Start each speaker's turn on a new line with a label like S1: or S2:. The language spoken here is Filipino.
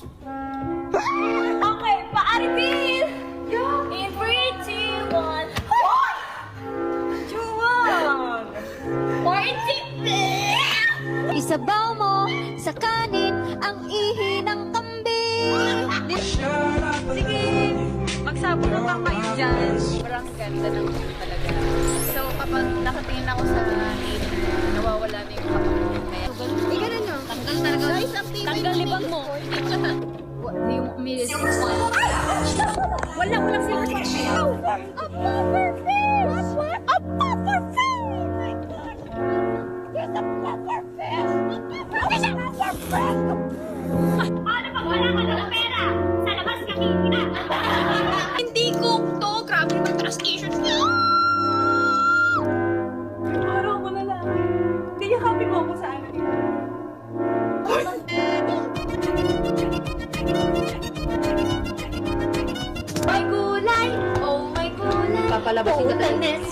S1: Okay, pa-reveal! In 3, 2, 1. Juwang! 40!
S2: Isabaw mo sa kanin ang ihi ng kambing.
S1: Sige, magsabunot kayo dyan. Parang ganda ng view talaga. So, kapag nakatingin ako sa lane, nawawala na yung kapatid. Kaya,
S2: Ganun nyo.
S1: tanggal talaga. Tanggal libang mo. Yung umilis. Walang silver sa A puffer fish! A puffer fish! There's a puffer fish! There's a puffer fish! Ano pag wala ka ng pera? Sa labas kakita! Hindi ko to! Grabe naman translation niya! Araw ko na lang. Kaya happy mo ako sa ano nito.
S2: May gulay, oh may gulay.
S1: Papalabasin ka tayo.
S2: Putanes